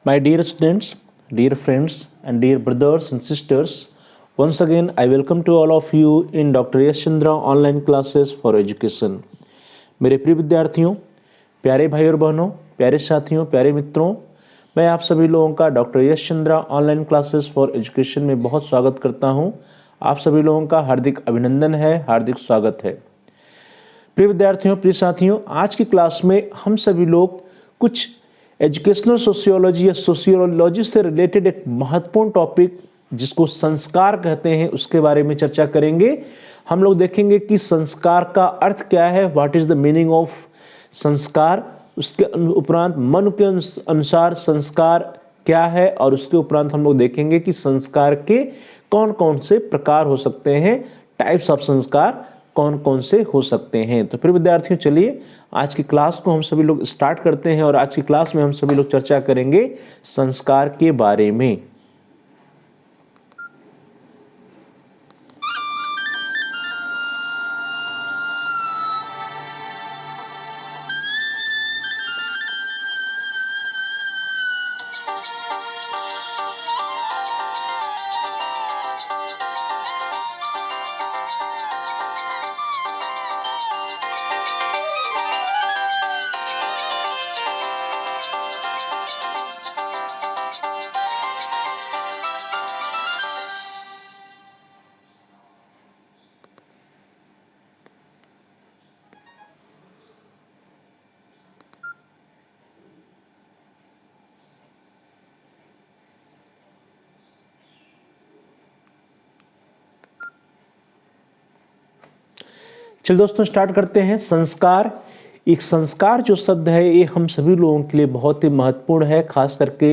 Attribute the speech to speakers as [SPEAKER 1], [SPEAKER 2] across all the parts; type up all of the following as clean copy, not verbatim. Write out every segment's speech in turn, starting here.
[SPEAKER 1] My dear students, dear friends, and dear brothers and sisters, once again I welcome to all of you in Dr. Yash Chandra online classes for education. मेरे प्रिय विद्यार्थियों, प्यारे भाई और बहनों, प्यारे साथियों, प्यारे मित्रों, मैं आप सभी लोगों का doctor Yash Chandra online classes for education में बहुत स्वागत करता हूं। आप सभी लोगों का हार्दिक अभिनंदन है, हार्दिक स्वागत है। प्रिय विद्यार्थियों, प्रिय साथियों, आज की क्लास में हम सभी लोग कुछ एजुकेशनल सोशियोलॉजी या सोशियोलॉजी से रिलेटेड एक महत्वपूर्ण टॉपिक जिसको संस्कार कहते हैं उसके बारे में चर्चा करेंगे। हम लोग देखेंगे कि संस्कार का अर्थ क्या है, what is the meaning of संस्कार। उसके उपरांत मन के अनुसार संस्कार क्या है और उसके उपरांत हम लोग देखेंगे कि संस्कार के कौन कौन से प्रकार हो सकते हैं, टाइप्स ऑफ संस्कार कौन कौन से हो सकते हैं। तो फिर विद्यार्थियों, चलिए आज की क्लास को हम सभी लोग स्टार्ट करते हैं और आज की क्लास में हम सभी लोग चर्चा करेंगे संस्कार के बारे में। चलिए दोस्तों, स्टार्ट करते हैं। संस्कार, एक संस्कार जो शब्द है ये हम सभी लोगों के लिए बहुत ही महत्वपूर्ण है। खास करके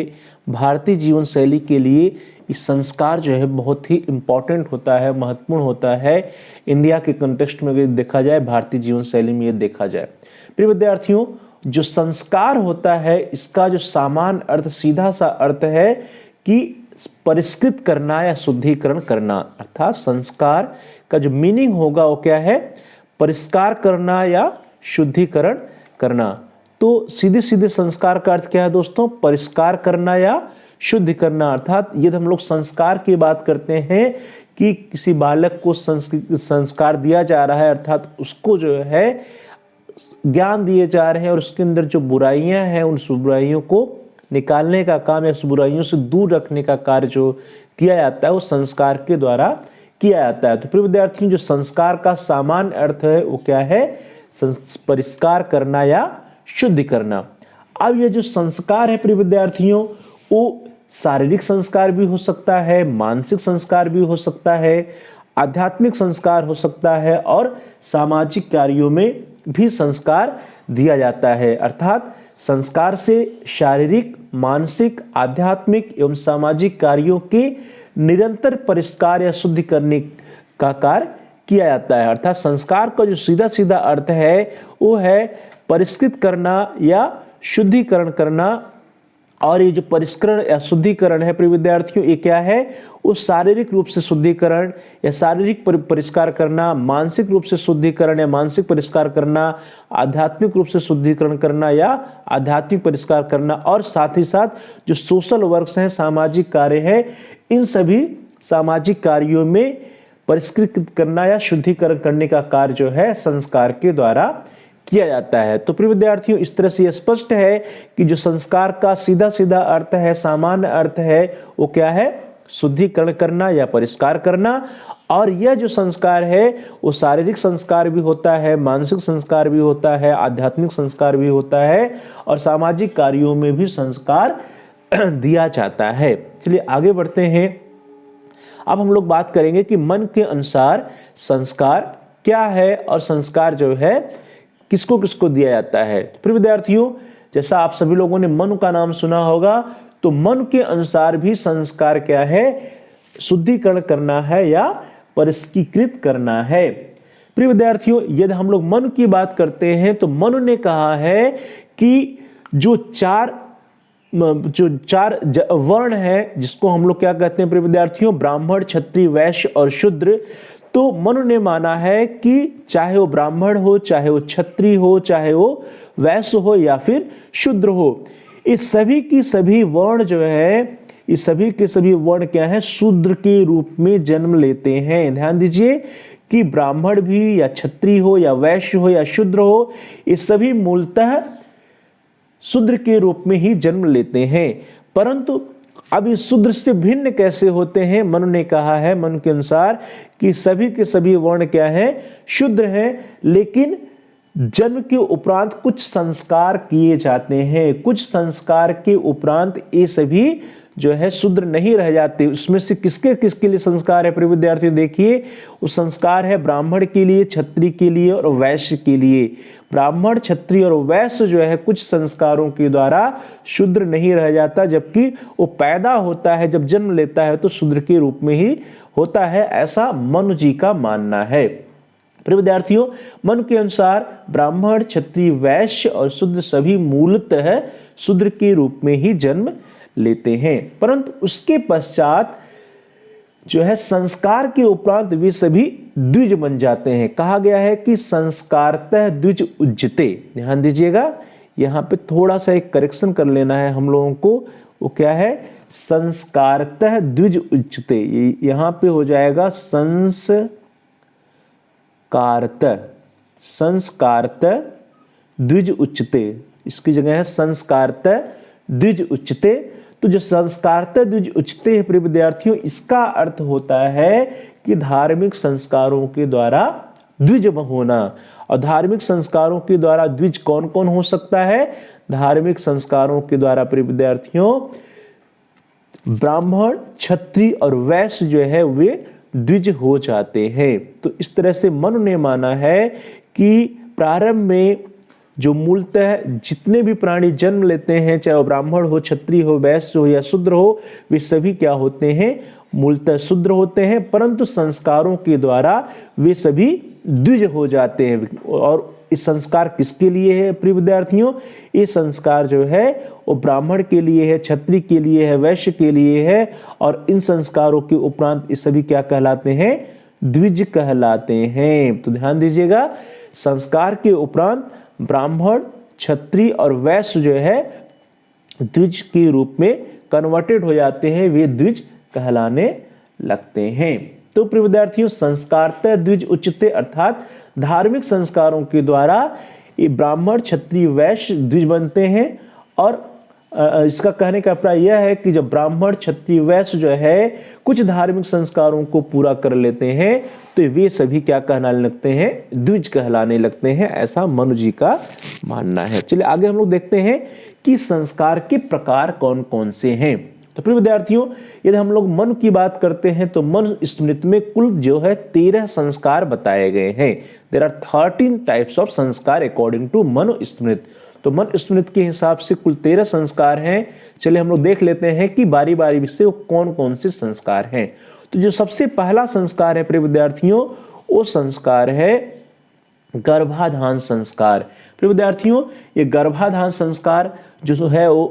[SPEAKER 1] भारतीय जीवन शैली के लिए इस संस्कार जो है बहुत ही इम्पोर्टेंट होता है, महत्वपूर्ण होता है। इंडिया के कंटेक्स्ट में अगर देखा जाए, भारतीय जीवन शैली में ये देखा जाए। प्रिय विद्यार्थियों, जो संस्कार होता है इसका जो सामान्य अर्थ, सीधा सा अर्थ है कि परिष्कृत करना या शुद्धिकरण करना। अर्थात संस्कार का जो मीनिंग होगा वो क्या है, परिष्कार करना या शुद्धिकरण करना। तो सीधे सीधे संस्कार का अर्थ क्या है दोस्तों, परिष्कार करना या शुद्धि करना। अर्थात यदि हम लोग संस्कार की बात करते हैं कि किसी बालक को संस्कार दिया जा रहा है, अर्थात उसको जो है ज्ञान दिए जा रहे हैं और उसके अंदर जो बुराइयां हैं उन बुराइयों को निकालने का काम या उस बुराइयों से दूर रखने का कार्य जो किया जाता है वो संस्कार के द्वारा किया जाता है। तो प्रिय विद्यार्थियों, जो संस्कार का सामान्य अर्थ है वो क्या है, परिष्कार करना या शुद्धि करना। अब ये जो संस्कार है प्रिय विद्यार्थियों, वो शारीरिक संस्कार भी हो सकता है, मानसिक संस्कार भी हो सकता है, आध्यात्मिक संस्कार हो सकता है और सामाजिक कार्यों में भी संस्कार दिया जाता है। अर्थात संस्कार से शारीरिक, मानसिक, आध्यात्मिक एवं सामाजिक कार्यों के निरंतर परिष्कार या शुद्धि करने का कार्य किया जाता है। अर्थात संस्कार का जो सीधा सीधा अर्थ है वो है परिष्कृत करना या शुद्धिकरण करना। और ये जो परिष्करण या शुद्धिकरण है प्रिय विद्यार्थियों, ये क्या है, वो शारीरिक रूप से शुद्धिकरण या शारीरिक परिष्कार करना, मानसिक रूप से शुद्धिकरण या मानसिक परिष्कार करना, आध्यात्मिक रूप से शुद्धिकरण करना या आध्यात्मिक परिष्कार करना, और साथ ही साथ जो सोशल वर्क्स हैं, सामाजिक कार्य है, इन सभी सामाजिक कार्यों में परिष्कृत करना या शुद्धिकरण करने का कार्य जो है संस्कार के द्वारा किया जाता है। तो प्रिय विद्यार्थियों, इस तरह से यह स्पष्ट है कि जो संस्कार का सीधा सीधा अर्थ है, सामान्य अर्थ है, वो क्या है, शुद्धिकरण करना या परिष्कार करना। और यह जो संस्कार है वो शारीरिक संस्कार भी होता है, मानसिक संस्कार भी होता है, आध्यात्मिक संस्कार भी होता है और सामाजिक कार्यों में भी संस्कार दिया जाता है। चलिए आगे बढ़ते हैं। अब हम लोग बात करेंगे कि मन के अनुसार संस्कार क्या है और संस्कार जो है किसको किसको दिया जाता है। तो प्रिय विद्यार्थियों, जैसा आप सभी लोगों ने मन का नाम सुना होगा, तो मन के अनुसार भी संस्कार क्या है, शुद्धिकरण करना है या परिष्कृत करना है। प्रिय विद्यार्थियों, यदि हम लोग मन की बात करते हैं तो मन ने कहा है कि जो चार वर्ण है, जिसको हम लोग क्या कहते हैं प्रिय विद्यार्थियों, ब्राह्मण, क्षत्रिय, वैश्य और शूद्र। तो मनु ने माना है कि चाहे वो ब्राह्मण हो, चाहे वो क्षत्रिय हो, चाहे वो वैश्य हो या फिर शूद्र हो, इस सभी की सभी वर्ण जो है, इस सभी के सभी वर्ण क्या है, शूद्र के रूप में जन्म लेते हैं। ध्यान दीजिए कि ब्राह्मण भी या क्षत्रिय हो या वैश्य हो या शूद्र हो, ये सभी मूलतः शूद्र के रूप में ही जन्म लेते हैं। परंतु अब इस शूद्र से भिन्न कैसे होते हैं? मनु ने कहा है, मनु के अनुसार, कि सभी के सभी वर्ण क्या है, शूद्र हैं, लेकिन जन्म के उपरांत कुछ संस्कार किए जाते हैं। कुछ संस्कार के उपरांत ये सभी जो है शूद्र नहीं रह जाते। उसमें से किसके किसके लिए संस्कार है? प्रिय विद्यार्थियों देखिए, वो संस्कार है ब्राह्मण के लिए, क्षत्रिय के लिए और वैश्य के लिए। ब्राह्मण, क्षत्रिय और वैश्य जो है कुछ संस्कारों के द्वारा शूद्र नहीं रह जाता, जबकि वो पैदा होता है, जब जन्म लेता है तो शूद्र के रूप में ही होता है, ऐसा मनु जी का मानना है। प्रिय विद्यार्थियों, मनु के अनुसार ब्राह्मण, क्षत्रिय, वैश्य और शूद्र सभी मूलतः शूद्र के रूप में ही जन्म लेते हैं, परंतु उसके पश्चात जो है संस्कार के उपरांत वे सभी द्विज बन जाते हैं। कहा गया है कि संस्कारतः द्विज उज्जते। ध्यान दीजिएगा, यहाँ पे थोड़ा सा एक करेक्शन कर लेना है हम लोगों को। वो क्या है? संस्कारतः द्विज उच्चते। यहाँ पे हो जाएगा संस्कारतः द्विज उच्चते। इसकी जगह है संस्कारतः द्विज उच्चते। तो जो संस्कारतः द्विज उच्चते है प्रिय विद्यार्थियों, इसका अर्थ होता है कि धार्मिक संस्कारों के द्वारा द्विज होना। और धार्मिक संस्कारों के द्वारा द्विज कौन कौन हो सकता है? धार्मिक संस्कारों के द्वारा प्रिय विद्यार्थियों ब्राह्मण, क्षत्रिय और वैश्य जो है वे द्विज हो जाते हैं। तो इस तरह से मनु ने माना है कि प्रारंभ में जो मूलतः जितने भी प्राणी जन्म लेते हैं, चाहे वो ब्राह्मण हो, क्षत्रिय हो, वैश्य हो या शूद्र हो, वे सभी क्या होते हैं? मूलतः शूद्र होते हैं, परंतु संस्कारों के द्वारा वे सभी द्विज हो जाते हैं। और इस संस्कार किसके लिए है प्रिय विद्यार्थियों? ये संस्कार जो है वो ब्राह्मण के लिए है, क्षत्रिय के लिए है, वैश्य के लिए है, और इन संस्कारों के उपरांत ये सभी क्या कहलाते हैं? द्विज कहलाते हैं। तो ध्यान दीजिएगा, संस्कार के उपरांत ब्राह्मण, क्षत्रिय और वैश्य जो है द्विज के रूप में कन्वर्टेड हो जाते हैं, वे द्विज कहलाने लगते हैं। तो प्रिय विद्यार्थियों, संस्कारतः द्विज उच्चते अर्थात धार्मिक संस्कारों के द्वारा ये ब्राह्मण, क्षत्रिय, वैश्य द्विज बनते हैं। और इसका कहने का अभिप्राय यह है कि जब ब्राह्मण, क्षत्रिय, वैश्य जो है कुछ धार्मिक संस्कारों को पूरा कर लेते हैं तो वे सभी क्या कहलाने लगते हैं? द्विज कहलाने लगते हैं, ऐसा मनु जी का मानना है। चलिए आगे हम लोग देखते हैं कि संस्कार के प्रकार कौन कौन से हैं। तो प्रिय विद्यार्थियों, यदि हम लोग मनु की बात करते हैं तो मनु स्मृति में कुल जो है 13 संस्कार बताए गए हैं। देयर आर 13 टाइप्स ऑफ संस्कार अकॉर्डिंग टू मनु स्मृति। तो मनु स्मृति के हिसाब से कुल 13 संस्कार हैं। चलिए हम लोग देख लेते हैं कि बारी बारी से वो कौन कौन से संस्कार हैं। तो जो सबसे पहला संस्कार है प्रिय विद्यार्थियों, वो संस्कार है गर्भाधान संस्कार। प्रिय विद्यार्थियों, ये गर्भाधान संस्कार जो है वो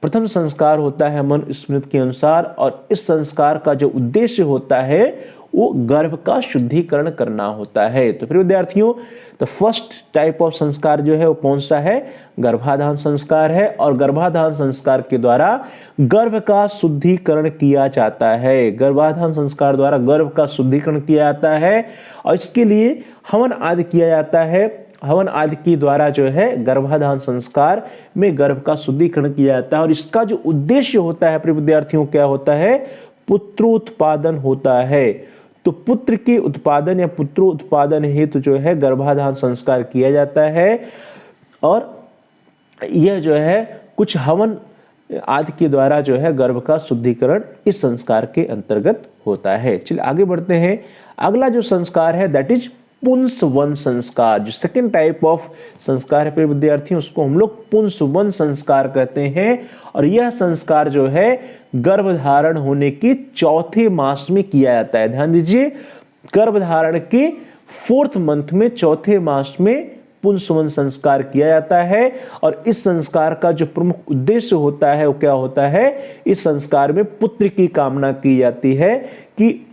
[SPEAKER 1] प्रथम संस्कार होता है मनु स्मृति के अनुसार, और इस संस्कार का जो उद्देश्य होता है वो गर्भ का शुद्धिकरण करना होता है। तो फिर विद्यार्थियों, द फर्स्ट टाइप ऑफ संस्कार जो है वो कौन सा है? गर्भाधान संस्कार है। और गर्भाधान संस्कार के द्वारा गर्भ का शुद्धिकरण किया जाता है। गर्भाधान संस्कार द्वारा गर्भ का शुद्धिकरण किया जाता है और इसके लिए हवन आदि किया जाता है। हवन आदि के द्वारा जो है गर्भाधान संस्कार में गर्भ का शुद्धिकरण किया जाता है। और इसका जो उद्देश्य होता है प्रिय विद्यार्थियों, क्या होता है? पुत्रोत्पादन होता है। तो पुत्र के उत्पादन या पुत्रोत्पादन हेतु जो है गर्भाधान संस्कार किया जाता है। और यह जो है कुछ हवन आदि के द्वारा जो है गर्भ का शुद्धिकरण इस संस्कार के अंतर्गत होता है। चलिए आगे बढ़ते हैं। अगला जो संस्कार है दैट इज पुंसवन संस्कार। जो सेकेंड टाइप ऑफ संस्कार है प्रिय विद्यार्थियों, उसको हम लोग पुंसवन संस्कार कहते हैं। और यह संस्कार जो है गर्भधारण होने के चौथे मास में किया जाता है। ध्यान दीजिए, गर्भधारण के 4th मंथ में, चौथे मास में पुंसवन संस्कार किया जाता है। और इस संस्कार का जो प्रमुख उद्देश्य होता है वो क्या होता है? इस संस्कार में पुत्र की कामना की जाती है कि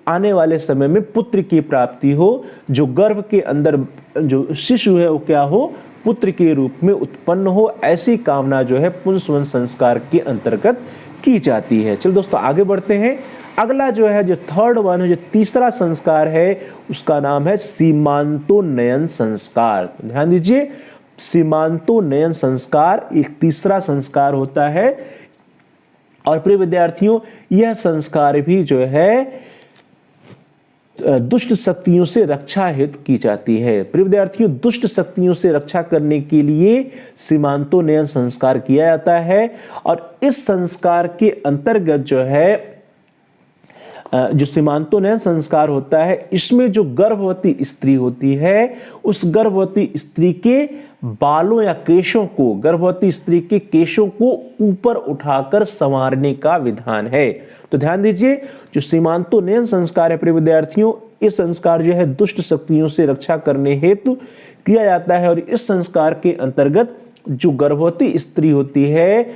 [SPEAKER 1] आने वाले समय में पुत्र की प्राप्ति हो, जो गर्भ के अंदर जो शिशु है वो क्या हो? पुत्र के रूप में उत्पन्न हो, ऐसी कामना जो है पुंसवन संस्कार के अंतर्गत की जाती है। चलो दोस्तों आगे बढ़ते हैं। अगला जो है, जो थर्ड वन है, जो तीसरा संस्कार है, उसका नाम है सीमांतोन्नयन संस्कार। ध्यान दीजिए, सीमांतोन्नयन संस्कार एक तीसरा संस्कार होता है। और प्रिय विद्यार्थियों, यह संस्कार भी जो है दुष्ट शक्तियों से रक्षा हेतु की जाती है। प्रिय विद्यार्थियों, दुष्ट शक्तियों से रक्षा करने के लिए सीमांतोन्नयन संस्कार किया जाता है। और इस संस्कार के अंतर्गत जो है, जो सीमांतोन्नयन संस्कार होता है, इसमें जो गर्भवती स्त्री होती है, उस गर्भवती स्त्री के बालों या केशों को, गर्भवती स्त्री के केशों को ऊपर उठाकर संवारने का विधान है। तो ध्यान दीजिए, जो सीमांतोन्नयन संस्कार है प्रिय विद्यार्थियों, इस संस्कार जो है दुष्ट शक्तियों से रक्षा करने हेतु किया जाता है। और इस संस्कार के अंतर्गत जो गर्भवती स्त्री होती है,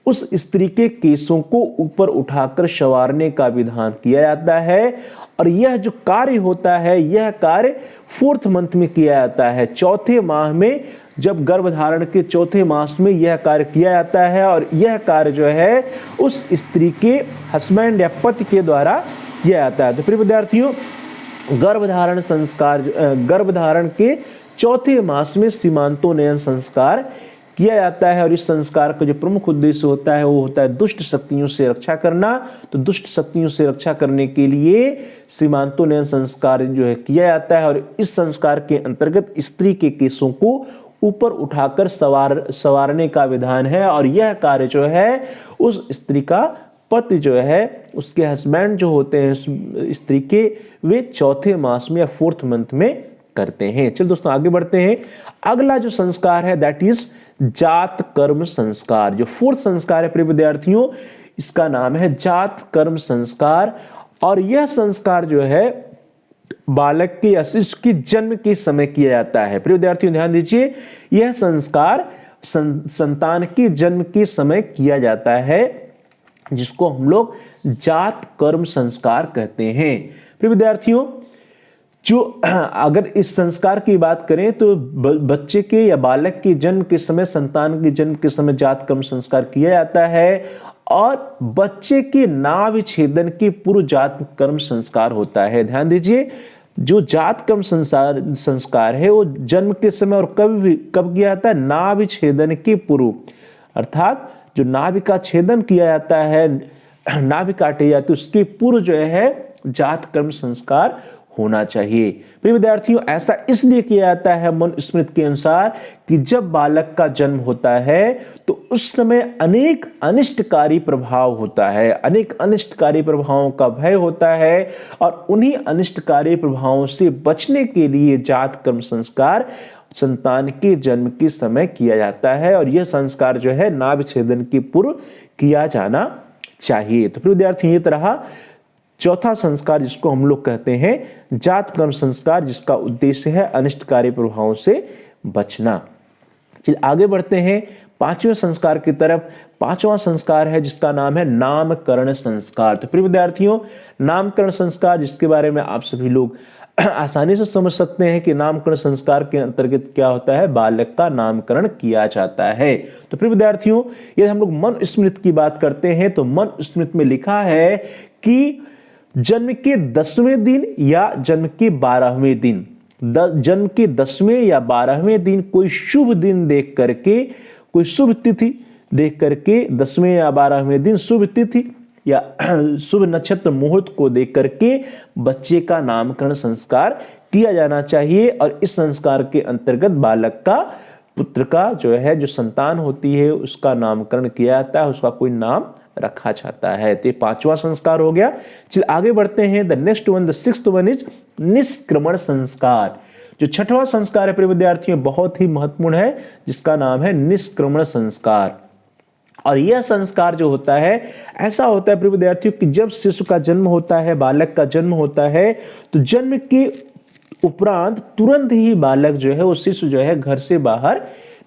[SPEAKER 1] उस स्त्री के केशों को ऊपर उठाकर संवारने का विधान किया जाता है। और यह जो कार्य होता है, यह कार्य 4th मंथ में किया जाता है, चौथे माह में, जब गर्भधारण के चौथे मास में यह कार्य किया जाता है। और यह कार्य जो है उस स्त्री के हस्बैंड या पति के द्वारा किया जाता है। तो प्रिय विद्यार्थियों, गर्भधारण संस्कार, गर्भधारण के चौथे मास में सीमांतोन्नयन संस्कार किया जाता है। और इस संस्कार का जो प्रमुख उद्देश्य होता है, वो होता है दुष्ट शक्तियों से रक्षा करना। तो दुष्ट शक्तियों से रक्षा करने के लिए सीमांतोन्नयन संस्कार जो है किया जाता है। और इस संस्कार के अंतर्गत स्त्री के केशों को ऊपर उठाकर संवारने का विधान है। और यह कार्य जो है उस स्त्री का पति जो है, उसके हस्बैंड जो होते हैं स्त्री के, वे चौथे मास में या 4th मंथ में करते हैं। चलो दोस्तों आगे बढ़ते हैं। अगला जो संस्कार है, दैट इज जात कर्म संस्कार। जो 4th संस्कार है प्रिय विद्यार्थियों, इसका नाम है जात कर्म संस्कार। और यह संस्कार जो है बालक के या शिशु के जन्म के समय किया जाता है। प्रिय विद्यार्थियों ध्यान दीजिए, यह संस्कार संतान के जन्म के समय किया जाता है, जिसको हम लोग जात कर्म संस्कार कहते हैं। प्रिय विद्यार्थियों, जो अगर इस संस्कार की बात करें तो बच्चे के या बालक के जन्म के समय, संतान के जन्म के समय जात कर्म संस्कार किया जाता है। और बच्चे के नाभि छेदन के पूर्व जात कर्म संस्कार होता है। ध्यान दीजिए, जो जात कर्म संस्कार है वो जन्म के समय और कब किया जाता है, नाभि छेदन के पूर्व, अर्थात जो नाभि का छेदन किया जाता है, नाभि काटी जाती है, उसके पूर्व जो है जात कर्म संस्कार होना चाहिए। प्रिय विद्यार्थियों, ऐसा इसलिए किया जाता है मनुस्मृति के अनुसार कि जब बालक का जन्म होता है तो उस समय अनेक अनिष्टकारी प्रभाव होता है, अनेक अनिष्टकारी प्रभावों का भय होता है। और उन्हीं अनिष्टकारी प्रभावों से बचने के लिए जात कर्म संस्कार संतान के जन्म के समय किया जाता है। और यह संस्कार जो है नाभि छेदन के पूर्व किया जाना चाहिए। तो प्रिय विद्यार्थियों, ये तरह चौथा संस्कार जिसको हम लोग कहते हैं जात कर्म संस्कार, जिसका उद्देश्य है अनिष्टकारी प्रभावों से बचना। चलिए आगे बढ़ते हैं 5वें संस्कार की तरफ। 5वां संस्कार है जिसका नाम है नामकरण संस्कार। तो प्रिय विद्यार्थियों, नामकरण संस्कार, जिसके बारे में आप सभी लोग आसानी से समझ सकते हैं कि नामकरण संस्कार के अंतर्गत क्या होता है, बालक का नामकरण किया जाता है। तो प्रिय विद्यार्थियों, यदि हम लोग मनुस्मृति की बात करते हैं तो मनुस्मृति में लिखा है कि जन्म के 10वें दिन या जन्म के 12वें दिन, जन्म के 10वें या 12वें दिन कोई शुभ दिन देख करके, कोई शुभ तिथि देख करके, 10वें या 12वें दिन शुभ तिथि या शुभ नक्षत्र मुहूर्त को देख करके बच्चे का नामकरण संस्कार किया जाना चाहिए। और इस संस्कार के अंतर्गत बालक का, पुत्र का जो है, जो संतान होती है, उसका नामकरण किया जाता है, उसका कोई नाम रखा जाता है। तो ये 5वां संस्कार हो गया। चलिए आगे बढ़ते हैं। The next one, the 6th one is निष्क्रमण संस्कार। जो 6वां संस्कार है प्रिय विद्यार्थियों, बहुत ही महत्वपूर्ण है, जिसका नाम है निष्क्रमण संस्कार। और यह संस्कार जो होता है, ऐसा होता है प्रिय विद्यार्थियों कि जब शिशु का जन्म होता है, बालक का जन्म होता है, तो जन्म के उपरांत तुरंत ही बालक जो है, वो शिशु जो है, घर से बाहर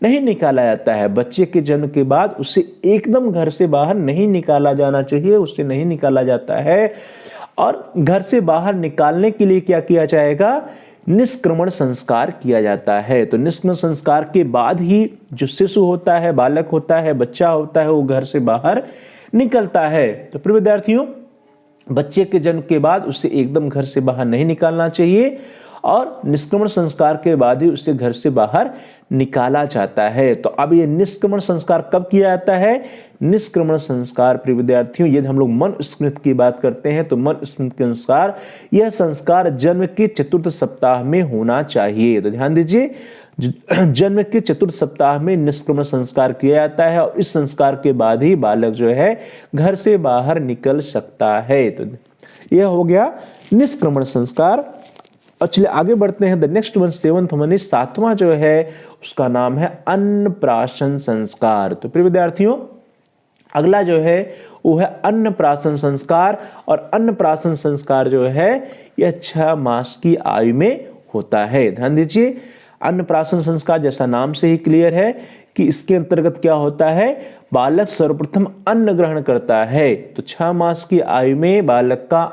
[SPEAKER 1] नहीं निकाला जाता है। बच्चे के जन्म के बाद उसे एकदम घर से बाहर नहीं निकाला जाना चाहिए, उससे नहीं निकाला जाता है। और घर से बाहर निकालने के लिए क्या किया जाएगा निष्क्रमण संस्कार किया जाता है। तो निष्क्रमण संस्कार के बाद ही जो शिशु होता है, बालक होता है, बच्चा होता है, वो घर से बाहर निकलता है। तो प्रिय विद्यार्थियों, बच्चे के जन्म के बाद उसे एकदम घर से बाहर नहीं निकालना चाहिए और निष्क्रमण संस्कार के बाद ही उसे घर से बाहर निकाला जाता है। तो अब ये निष्क्रमण संस्कार कब किया जाता है? निष्क्रमण संस्कार प्रिय विद्यार्थियों, यदि हम लोग मनुस्मृति की बात करते हैं तो मनुस्मृति के अनुसार यह संस्कार जन्म के चतुर्थ सप्ताह में होना चाहिए। तो ध्यान दीजिए, जन्म के चतुर्थ सप्ताह में निष्क्रमण संस्कार किया जाता है और इस संस्कार के बाद ही बालक जो है घर से बाहर निकल सकता है। तो यह हो गया निष्क्रमण संस्कार। और चलिए आगे बढ़ते हैं। The next one, seventh one is, सातवां जो है उसका नाम है अन्नप्राशन संस्कार। तो प्रिय विद्यार्थियों, अगला जो है वो है अन्नप्राशन संस्कार। और अन्नप्राशन संस्कार जो है यह 6 मास की आयु में होता है। ध्यान दीजिए, अन्नप्राशन संस्कार जैसा नाम से ही क्लियर है कि इसके अंतर्गत क्या होता है, बालक सर्वप्रथम अन्न ग्रहण करता है। तो 6 मास की आयु में बालक का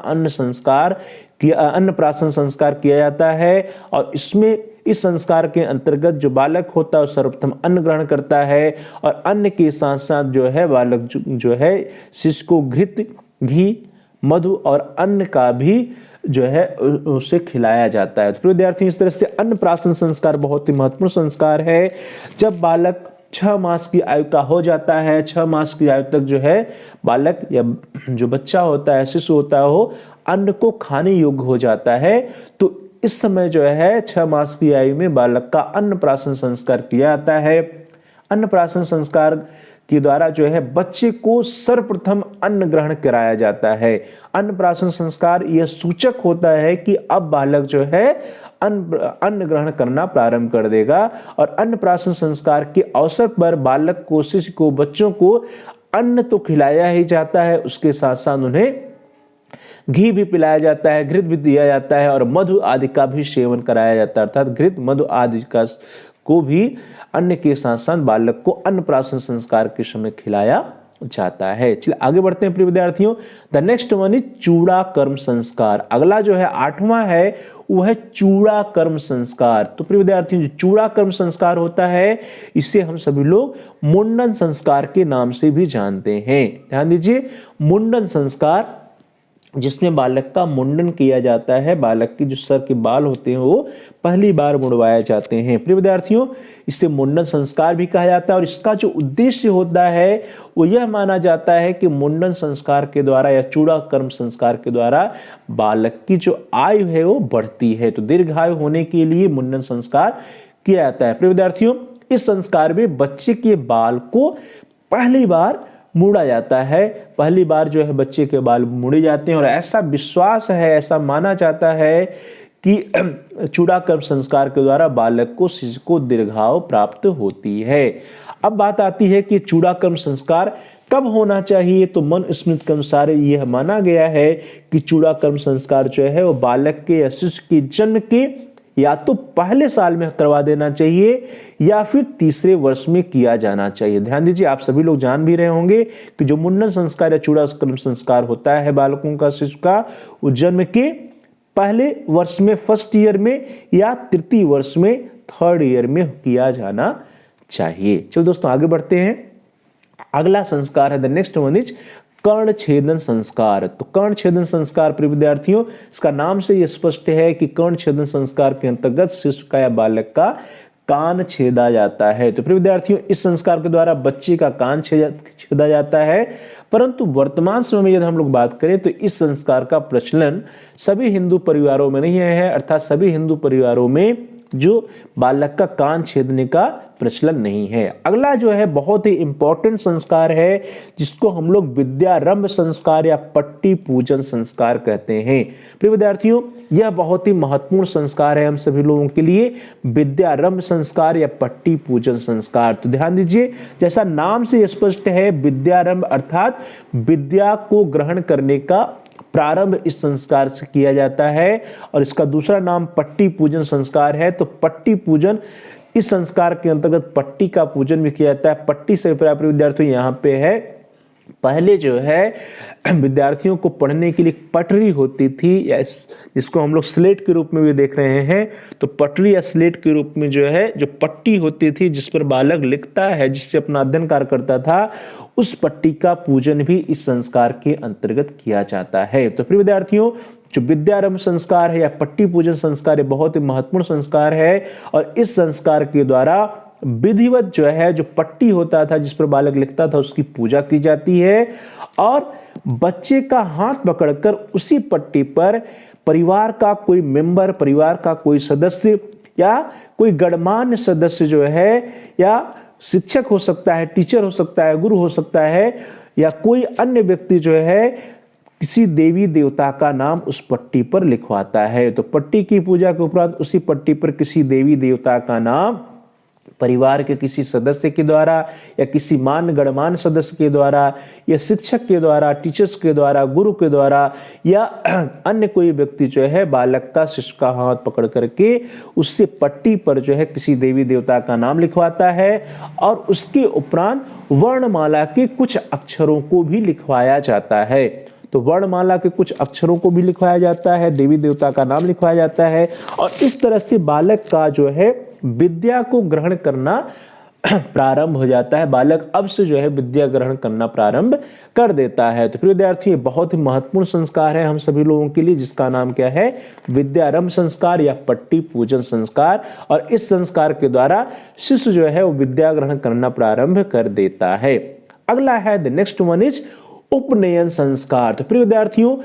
[SPEAKER 1] अन्नप्राशन संस्कार किया जाता है और इसमें इस संस्कार के अंतर्गत जो बालक होता है सर्वप्रथम अन्न ग्रहण करता है और अन्न के साथ साथ जो है बालक जो है शिशु को घृत, घी, मधु और अन्न का भी जो है उसे खिलाया जाता है। तो विद्यार्थी, इस तरह से अन्नप्राशन संस्कार बहुत ही महत्वपूर्ण संस्कार है। जब बालक 6 मास की आयु का हो जाता है, 6 मास की आयु तक जो है बालक या जो बच्चा होता है, शिशु होता है, वो अन्न को खाने योग्य हो जाता है। तो इस समय जो है 6 मास की आयु में बालक का अन्नप्राशन संस्कार किया जाता है। अन्नप्राशन संस्कार के द्वारा जो है बच्चे को सर्वप्रथम अन्न ग्रहण कराया जाता है। अन्नप्राशन संस्कार यह सूचक होता है कि अब बालक जो है अन्न ग्रहण करना प्रारंभ कर देगा और अन्नप्राशन संस्कार के अवसर पर बालक को, शिशु को, बच्चों को अन्न तो खिलाया ही जाता है, उसके साथ साथ उन्हें घी भी पिलाया जाता है, घृत भी दिया जाता है और मधु आदि का भी सेवन कराया जाता है। अर्थात घृत, मधु आदि का को भी अन्न के साथ साथ बालक को अन्नप्राशन संस्कार के समय खिलाया जाता है। चलिए आगे बढ़ते हैं प्रिय विद्यार्थियों। द नेक्स्ट वन इज चूड़ा कर्म संस्कार। अगला जो है 8वां है वो है चूड़ा कर्म संस्कार। तो प्रिय विद्यार्थियों, जो चूड़ा कर्म संस्कार होता है इसे हम सभी लोग मुंडन संस्कार के नाम से भी जानते हैं। ध्यान दीजिए, मुंडन संस्कार जिसमें बालक का मुंडन किया जाता है, बालक के जो सर के बाल होते हैं वो पहली बार मुंडवाए जाते हैं। प्रिय विद्यार्थियों, इसे मुंडन संस्कार भी कहा जाता है और इसका जो उद्देश्य होता है वो यह माना जाता है कि मुंडन संस्कार के द्वारा या चूड़ा कर्म संस्कार के द्वारा बालक की जो आयु है वो बढ़ती है। तो दीर्घायु होने के लिए मुंडन संस्कार किया जाता है। प्रिय विद्यार्थियों, इस संस्कार में बच्चे के बाल को पहली बार मुड़ा जाता है। पहली बार जो है बच्चे के बाल मुड़े जाते हैं और ऐसा विश्वास है, ऐसा माना जाता है कि चूड़ा कर्म संस्कार के द्वारा बालक को, शिशु को दीर्घायु प्राप्त होती है। अब बात आती है कि चूड़ा कर्म संस्कार कब होना चाहिए। तो मनुस्मृति के अनुसार यह माना गया है कि चूड़ा कर्म संस्कार जो है वो बालक के या शिशु के जन्म के या तो पहले साल में करवा देना चाहिए या फिर तीसरे वर्ष में किया जाना चाहिए। ध्यान दीजिए, आप सभी लोग जान भी रहे होंगे कि जो मुंडन संस्कार या चूड़ा कर्म संस्कार होता है बालकों का, शिशु का, वो जन्म के पहले वर्ष में, फर्स्ट ईयर में या तृतीय वर्ष में, थर्ड ईयर में किया जाना चाहिए। चलो दोस्तों आगे बढ़ते हैं। अगला संस्कार है द नेक्स्ट वन इज कर्ण छेदन संस्कार। तो कर्ण छेदन संस्कार प्रिय विद्यार्थियों, इसका नाम से यह स्पष्ट है कि कर्ण छेदन संस्कार के अंतर्गत शिशु का या बालक का कान छेदा जाता है। तो प्रिय विद्यार्थियों, इस संस्कार के द्वारा बच्चे का कान छेदा जाता है। परंतु वर्तमान समय में यदि हम लोग बात करें तो इस संस्कार का प्रचलन सभी हिंदू परिवारों में नहीं है। अर्थात सभी हिंदू परिवारों में जो बालक का कान छेदने का प्रचलन नहीं है। अगला जो है बहुत ही इंपॉर्टेंट संस्कार है जिसको हम लोग विद्यारंभ संस्कार या पट्टी पूजन संस्कार कहते हैं। प्रिय विद्यार्थियों, यह बहुत ही महत्वपूर्ण संस्कार है हम सभी लोगों के लिए, विद्यारंभ संस्कार या पट्टी पूजन संस्कार। तो ध्यान दीजिए, जैसा नाम से स्पष्ट है, विद्यारंभ अर्थात विद्या को ग्रहण करने का प्रारंभ इस संस्कार से किया जाता है और इसका दूसरा नाम पट्टी पूजन संस्कार है। तो पट्टी पूजन, इस संस्कार के अंतर्गत पट्टी का पूजन भी किया जाता है। पट्टी से विद्यार्थी यहाँ पे है पहले जो है विद्यार्थियों को पढ़ने के लिए पटरी होती थी, या जिसको हम लोग स्लेट के रूप में भी देख रहे हैं। तो पटरी या स्लेट के रूप में जो है जो पट्टी होती थी जिस पर बालक लिखता है, जिससे अपना अध्ययन कार्य करता था, उस पट्टी का पूजन भी इस संस्कार के अंतर्गत किया जाता है। तो प्रिय विद्यार्थियों, जो विद्यारंभ संस्कार है या पट्टी पूजन संस्कार है, बहुत ही महत्वपूर्ण संस्कार है। और इस संस्कार के द्वारा विधिवत जो है जो पट्टी होता था जिस पर बालक लिखता था, उसकी पूजा की जाती है। और बच्चे का हाथ पकड़कर उसी पट्टी पर परिवार का कोई मेंबर, परिवार का कोई सदस्य या कोई गणमान्य सदस्य जो है, या शिक्षक हो सकता है, टीचर हो सकता है, गुरु हो सकता है, या कोई अन्य व्यक्ति जो है किसी देवी देवता का नाम उस पट्टी पर लिखवाता है। तो पट्टी की पूजा के उपरांत उसी पट्टी पर किसी देवी देवता का नाम परिवार के किसी सदस्य के द्वारा, या किसी गणमान्य सदस्य के द्वारा, या शिक्षक के द्वारा, टीचर्स के द्वारा, गुरु के द्वारा, या अन्य कोई व्यक्ति जो है बालक का, शिष्य का हाथ पकड़ करके उससे पट्टी पर जो है किसी देवी देवता का नाम लिखवाता है। और उसके उपरांत वर्णमाला के कुछ अक्षरों को भी लिखवाया जाता है। तो वर्णमाला के कुछ अक्षरों को भी लिखवाया जाता है, देवी देवता का नाम लिखवाया जाता है। और इस तरह से बालक का जो है विद्या को ग्रहण करना प्रारंभ हो जाता है। बालक अब से जो है विद्या ग्रहण करना प्रारंभ कर देता है। तो प्रिय विद्यार्थियों, ये बहुत ही महत्वपूर्ण संस्कार है हम सभी लोगों के लिए, जिसका नाम क्या है? विद्यारंभ संस्कार या पट्टी पूजन संस्कार। और इस संस्कार के द्वारा शिष्य जो है वो विद्या ग्रहण करना प्रारंभ कर देता है। अगला है द नेक्स्ट वन इज उपनयन संस्कार। तो प्रिय विद्यार्थियों,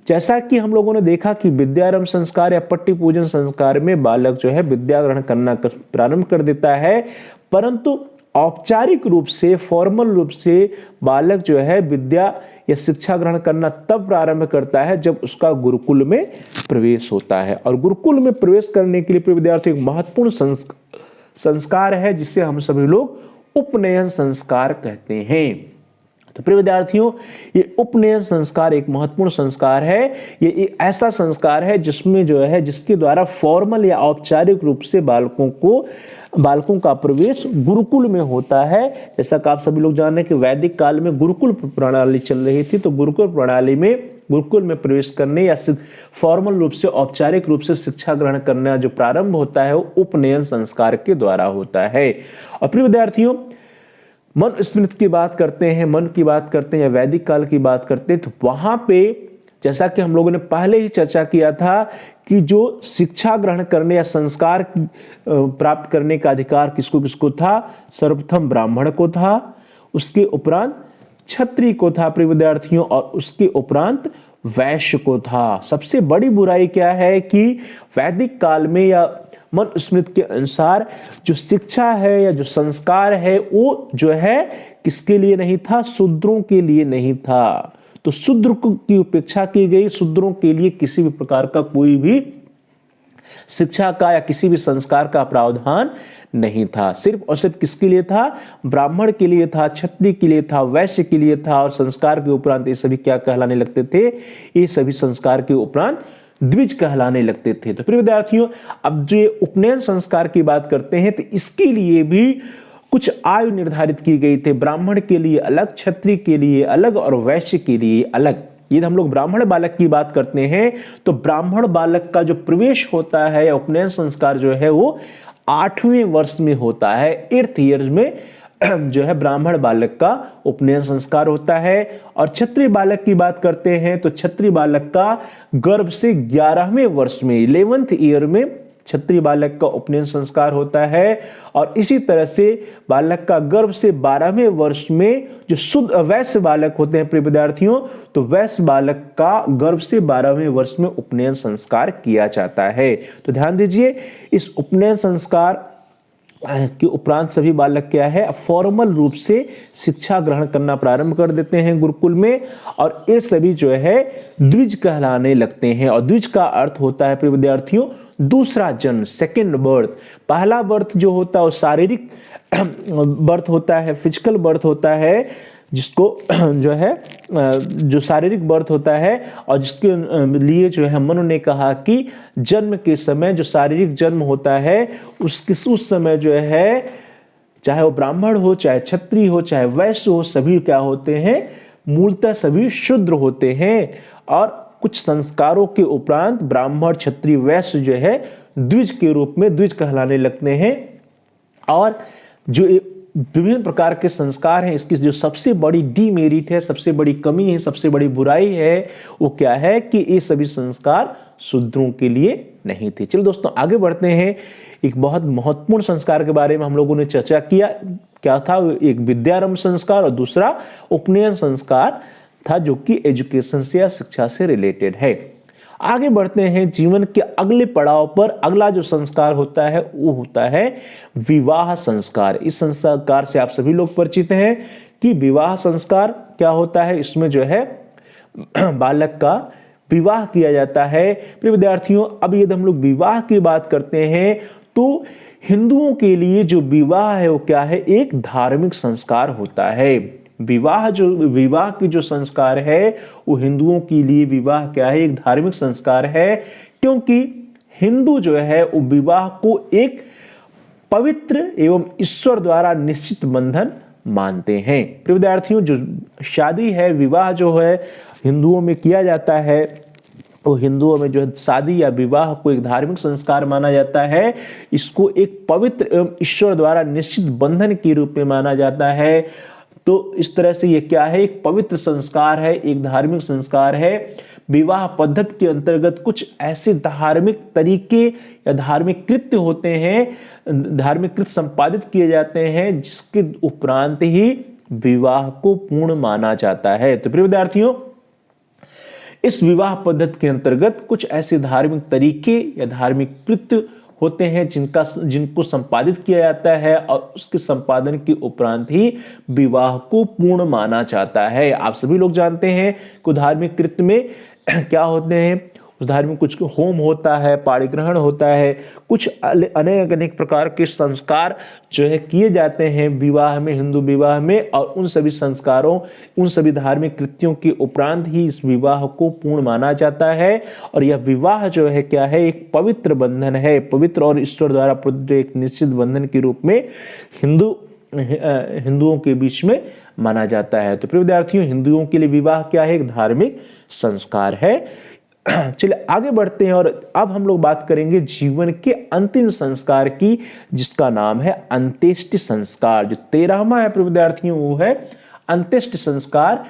[SPEAKER 1] जैसा कि हम लोगों ने देखा कि विद्यारंभ संस्कार या पट्टी पूजन संस्कार में बालक जो है विद्या ग्रहण करना प्रारंभ कर देता है, परंतु औपचारिक रूप से, फॉर्मल रूप से बालक जो है विद्या या शिक्षा ग्रहण करना तब प्रारंभ करता है जब उसका गुरुकुल में प्रवेश होता है। और गुरुकुल में प्रवेश करने के लिए प्रिय विद्यार्थियों एक महत्वपूर्ण संस्कार है जिसे हम सभी लोग उपनयन संस्कार कहते हैं। तो प्रिय विद्यार्थियों, ये उपनयन संस्कार एक महत्वपूर्ण संस्कार है। ये एक ऐसा संस्कार है जिसमें जो है जिसके द्वारा फॉर्मल या औपचारिक रूप से बालकों का प्रवेश गुरुकुल में होता है। जैसा कि आप सभी लोग जान रहे हैं कि वैदिक काल में गुरुकुल प्रणाली चल रही थी। तो गुरुकुल प्रणाली में गुरुकुल में प्रवेश करने या फॉर्मल रूप से, औपचारिक रूप से शिक्षा ग्रहण करना जो प्रारंभ होता है वो उपनयन संस्कार के द्वारा होता है। और प्रिय विद्यार्थियों, मनुस्मृति की बात करते हैं, मन की बात करते हैं या वैदिक काल की बात करते हैं, तो वहां पे जैसा कि हम लोगों ने पहले ही चर्चा किया था कि जो शिक्षा ग्रहण करने या संस्कार प्राप्त करने का अधिकार किसको किसको था? सर्वप्रथम ब्राह्मण को था, उसके उपरांत क्षत्रिय को था प्रिय विद्यार्थियों, और उसके उपरांत वैश्य को था। सबसे बड़ी बुराई क्या है कि वैदिक काल में या मनुस्मृति के अनुसार जो शिक्षा है या जो संस्कार है वो जो है किसके लिए नहीं था? शूद्रों के लिए नहीं था। तो शूद्र की उपेक्षा की गई, शूद्रों के लिए किसी भी प्रकार का कोई भी शिक्षा का या किसी भी संस्कार का प्रावधान नहीं था। सिर्फ और सिर्फ किसके लिए था? ब्राह्मण के लिए था, क्षत्रिय के लिए था, वैश्य के लिए था। और संस्कार के उपरांत ये सभी क्या कहलाने लगते थे? ये सभी संस्कार के उपरांत द्विज कहलाने लगते थे। तो प्रिय विद्यार्थियों, अब जो ये उपनयन संस्कार की बात करते हैं तो इसके लिए भी कुछ आयु निर्धारित की गई थी। ब्राह्मण के लिए अलग, क्षत्रिय के लिए अलग और वैश्य के लिए अलग। यदि हम लोग ब्राह्मण बालक की बात करते हैं तो ब्राह्मण बालक का जो प्रवेश होता है या उपनयन संस्कार जो है वो 8वें वर्ष में होता है। 8th ईयर में जो है ब्राह्मण बालक का उपनयन संस्कार होता है। और क्षत्रिय बालक की बात करते हैं तो क्षत्रिय बालक का गर्भ से 11वें वर्ष में, 11th ईयर में क्षत्रिय बालक का उपनयन संस्कार होता है। और इसी तरह से बालक का गर्भ से 12वें वर्ष में जो शुद्ध वैश्य बालक होते हैं प्रिय विद्यार्थियों, तो वैश्य बालक का गर्भ से 12वें वर्ष में उपनयन संस्कार किया जाता है। तो ध्यान दीजिए, इस उपनयन संस्कार के उपरांत सभी बालक क्या है? फॉर्मल रूप से शिक्षा ग्रहण करना प्रारंभ कर देते हैं गुरुकुल में, और ये सभी जो है द्विज कहलाने लगते हैं। और द्विज का अर्थ होता है प्रिय विद्यार्थियों दूसरा जन्म, सेकेंड बर्थ। पहला बर्थ जो होता है वो शारीरिक बर्थ होता है, फिजिकल बर्थ होता है, जिसको जो है जो शारीरिक बर्थ होता है, और जिसके लिए जो है मनु ने कहा कि जन्म के समय जो शारीरिक जन्म होता है उस समय जो है चाहे वो ब्राह्मण हो, चाहे क्षत्रिय हो, चाहे वैश्य हो, सभी क्या होते हैं? मूलतः सभी शूद्र होते हैं और कुछ संस्कारों के उपरांत ब्राह्मण क्षत्रिय वैश्य जो है द्विज के रूप में द्विज कहलाने लगते हैं। और जो विभिन्न प्रकार के संस्कार हैं, इसकी जो सबसे बड़ी डीमेरिट है, सबसे बड़ी कमी है, सबसे बड़ी बुराई है, वो क्या है कि ये सभी संस्कार शूद्रों के लिए नहीं थे। चलो दोस्तों आगे बढ़ते हैं। एक बहुत महत्वपूर्ण संस्कार के बारे में हम लोगों ने चर्चा किया। क्या था? एक विद्यारंभ संस्कार और दूसरा उपनयन संस्कार था, जो कि एजुकेशन से या शिक्षा से रिलेटेड है। आगे बढ़ते हैं जीवन के अगले पड़ाव पर। अगला जो संस्कार होता है वो होता है विवाह संस्कार। इस संस्कार से आप सभी लोग परिचित हैं कि विवाह संस्कार क्या होता है। इसमें जो है बालक का विवाह किया जाता है। प्रिय विद्यार्थियों, अब यदि हम लोग विवाह की बात करते हैं तो हिंदुओं के लिए जो विवाह है वो क्या है? एक धार्मिक संस्कार होता है। विवाह की जो संस्कार है वो हिंदुओं के लिए विवाह क्या है? एक धार्मिक संस्कार है, क्योंकि हिंदू जो है वो विवाह को एक पवित्र एवं ईश्वर द्वारा निश्चित बंधन मानते हैं। प्रिय विद्यार्थियों, जो शादी है, विवाह जो है हिंदुओं में किया जाता है, वो हिंदुओं में जो है शादी या विवाह को एक धार्मिक संस्कार माना जाता है। इसको एक पवित्र एवं ईश्वर द्वारा निश्चित बंधन के रूप में माना जाता है। तो इस तरह से ये क्या है? एक पवित्र संस्कार है, एक धार्मिक संस्कार है। विवाह पद्धति के अंतर्गत कुछ ऐसे धार्मिक तरीके या धार्मिक कृत्य होते हैं, धार्मिक कृत्य संपादित किए जाते हैं, जिसके उपरांत ही विवाह को पूर्ण माना जाता है। तो प्रिय विद्यार्थियों, इस विवाह पद्धति के अंतर्गत कुछ ऐसे धार्मिक तरीके या धार्मिक कृत्य होते हैं जिनको संपादित किया जाता है और उसके संपादन के उपरांत ही विवाह को पूर्ण माना जाता है। आप सभी लोग जानते हैं कि धार्मिक कृत्य में क्या होते हैं। उस धार्मिक कुछ होम होता है, पाणिग्रहण होता है, कुछ अनेक प्रकार के संस्कार जो है किए जाते हैं विवाह में, हिंदू विवाह में। और उन सभी संस्कारों, उन सभी धार्मिक कृत्यों के उपरांत ही इस विवाह को पूर्ण माना जाता है। और यह विवाह जो है क्या है? एक पवित्र बंधन है, पवित्र और ईश्वर द्वारा एक निश्चित बंधन के रूप में हिंदुओं के बीच में माना जाता है। तो प्रिय विद्यार्थियों, हिंदुओं के लिए विवाह क्या है? एक धार्मिक संस्कार है। चलिए आगे बढ़ते हैं और अब हम लोग बात करेंगे जीवन के अंतिम संस्कार की, जिसका नाम है अंत्येष्टि संस्कार। जो 13वां है प्रिय विद्यार्थियों, वो है अंत्येष्टि संस्कार।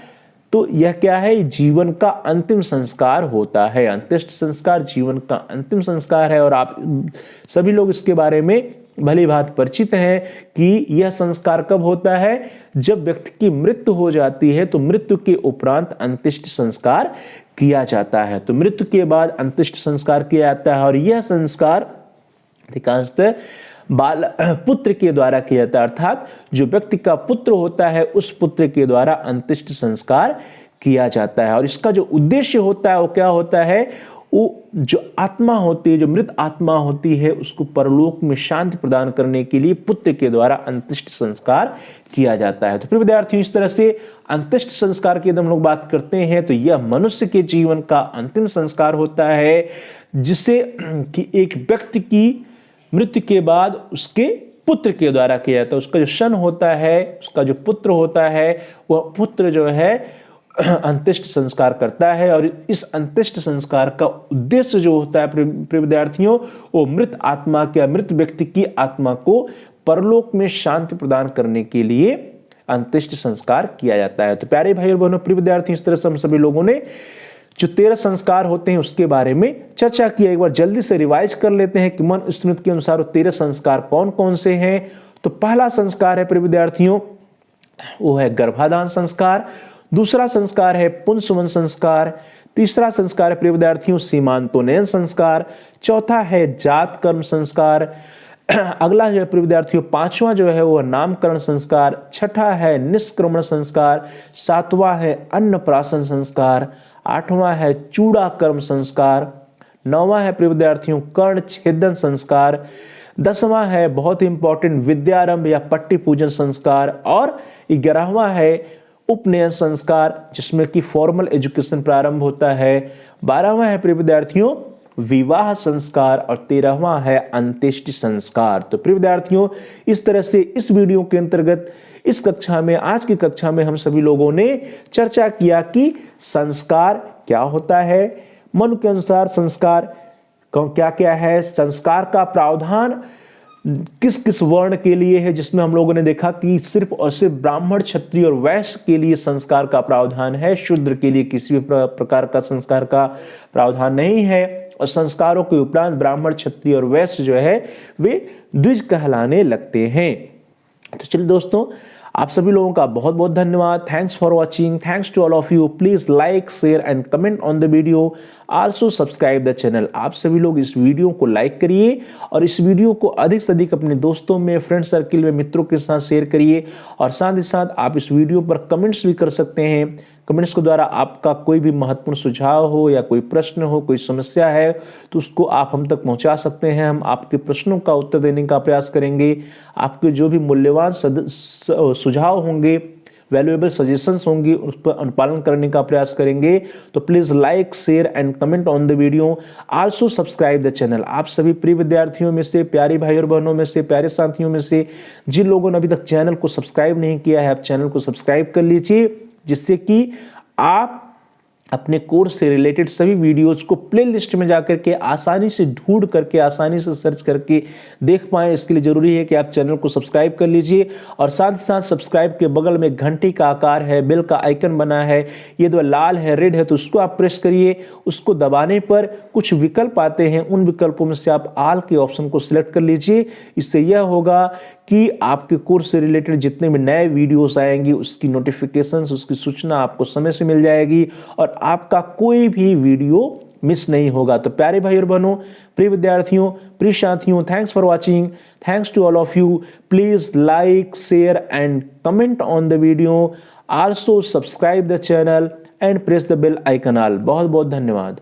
[SPEAKER 1] तो यह क्या है? जीवन का अंतिम संस्कार होता है। अंत्येष्टि संस्कार जीवन का अंतिम संस्कार है और आप सभी लोग इसके बारे में भली भांति परिचित हैं कि यह संस्कार कब होता है? जब व्यक्ति की मृत्यु हो जाती है तो मृत्यु के उपरांत अंत्येष्टि संस्कार किया जाता है। तो मृत्यु के बाद अंत्येष्टि संस्कार किया जाता है और यह संस्कार अधिकांशतः पुत्र के द्वारा किया जाता है, अर्थात जो व्यक्ति का पुत्र होता है उस पुत्र के द्वारा अंत्येष्टि संस्कार किया जाता है। और इसका जो उद्देश्य होता है वो क्या होता है? वो जो आत्मा होती है, जो मृत आत्मा होती है, उसको परलोक में शांति प्रदान करने के लिए पुत्र के द्वारा अंत्येष्टि संस्कार किया जाता है। तो प्रिय विद्यार्थियों, इस तरह से अंत्येष्टि संस्कार की हम लोग बात करते हैं तो यह मनुष्य के जीवन का अंतिम संस्कार होता है, जिसे कि एक व्यक्ति की मृत्यु के बाद उसके पुत्र के द्वारा किया जाता है। उसका जो सन होता है, उसका जो पुत्र होता है, वह पुत्र जो है अंत्येष्टि संस्कार करता है। और इस अंत्येष्टि संस्कार का उद्देश्य जो होता है प्रिय विद्यार्थियों, वो मृत आत्मा के, मृत व्यक्ति की आत्मा को परलोक में शांति प्रदान करने के लिए अंत्येष्टि संस्कार किया जाता है। तो प्यारे भाई और बहनों, प्रिय विद्यार्थियों, इस तरह से हम सभी लोगों ने जो 13 संस्कार होते हैं उसके बारे में चर्चा किया। एक बार जल्दी से रिवाइज कर लेते हैं कि मनुस्मृति के अनुसार 13 संस्कार कौन कौन से हैं। तो पहला संस्कार है प्रिय विद्यार्थियों, वो है गर्भाधान संस्कार। दूसरा संस्कार है पुंसवन संस्कार। तीसरा संस्कार है प्रिय विद्यार्थियों सीमांतोन्नयन संस्कार। चौथा है जात कर्म संस्कार। अगला जो है प्रिय विद्यार्थियों पांचवा जो है वो नामकरण संस्कार। छठा है निष्क्रमण संस्कार। सातवां है अन्नप्राशन संस्कार। आठवां है चूड़ा कर्म संस्कार। नौवां है प्रिय विद्यार्थियों कर्ण छेदन संस्कार। 10वां है बहुत ही इंपॉर्टेंट विद्यारंभ या पट्टी पूजन संस्कार। और 11वां है उपनयन संस्कार, जिसमें कि फॉर्मल एजुकेशन प्रारंभ होता है। 12वां है प्रिय विद्यार्थियों विवाह संस्कार और 13वां है अंत्येष्टि संस्कार। तो प्रिय विद्यार्थियों, इस तरह से इस वीडियो के अंतर्गत इस कक्षा में, आज की कक्षा में हम सभी लोगों ने चर्चा किया कि संस्कार क्या होता है, मन के अनुसार संस्कार क्या क्या है, संस्कार का प्रावधान किस किस वर्ण के लिए है, जिसमें हम लोगों ने देखा कि सिर्फ और सिर्फ ब्राह्मण, क्षत्रिय और वैश्य के लिए संस्कार का प्रावधान है, शूद्र के लिए किसी भी प्रकार का संस्कार का प्रावधान नहीं है। और संस्कारों के उपरांत ब्राह्मण, क्षत्रिय और वैश्य जो है वे द्विज कहलाने लगते हैं। तो चलिए दोस्तों, आप सभी लोगों का बहुत बहुत धन्यवाद। Thanks for watching, thanks to all of you. Please like, share and comment on the video, also subscribe the channel. आप सभी लोग इस वीडियो को लाइक करिए और इस वीडियो को अधिक से अधिक अपने दोस्तों में, फ्रेंड सर्किल में, मित्रों के साथ शेयर करिए। और साथ ही साथ आप इस वीडियो पर कमेंट्स भी कर सकते हैं। कमेंट्स के द्वारा आपका कोई भी महत्वपूर्ण सुझाव हो या कोई प्रश्न हो, कोई समस्या है, तो उसको आप हम तक पहुंचा सकते हैं। हम आपके प्रश्नों का उत्तर देने का प्रयास करेंगे। आपके जो भी मूल्यवान सुझाव होंगे, वैल्यूएबल सजेशंस होंगी, उस पर अनुपालन करने का प्रयास करेंगे। तो please like, share and comment on the video, also subscribe the channel. आप सभी प्रिय विद्यार्थियों में से, प्यारे भाई और बहनों में से, प्यारे साथियों में से जिन लोगों ने अभी तक चैनल को सब्सक्राइब नहीं किया है, आप चैनल को सब्सक्राइब कर लीजिए, जिससे कि आप अपने कोर्स से रिलेटेड सभी वीडियोज को प्लेलिस्ट में जाकर के आसानी से ढूंढ करके, आसानी से सर्च करके देख पाएं। इसके लिए जरूरी है कि आप चैनल को सब्सक्राइब कर लीजिए। और साथ ही साथ सब्सक्राइब के बगल में घंटी का आकार है, बेल का आइकन बना है, ये जो लाल है, रेड है, तो उसको आप प्रेस करिए। उसको दबाने पर कुछ विकल्प आते हैं, उन विकल्पों में से आप ऑल के ऑप्शन को सिलेक्ट कर लीजिए। इससे यह होगा कि आपके कोर्स से रिलेटेड जितने भी नए वीडियोस आएंगे उसकी नोटिफिकेशंस, उसकी सूचना आपको समय से मिल जाएगी और आपका कोई भी वीडियो मिस नहीं होगा। तो प्यारे भाई और बहनों, प्रिय विद्यार्थियों, प्रिय साथियों, thanks for watching, thanks to all of you. Please like, share and comment on the video, also subscribe the channel and press the bell icon all. बहुत बहुत धन्यवाद।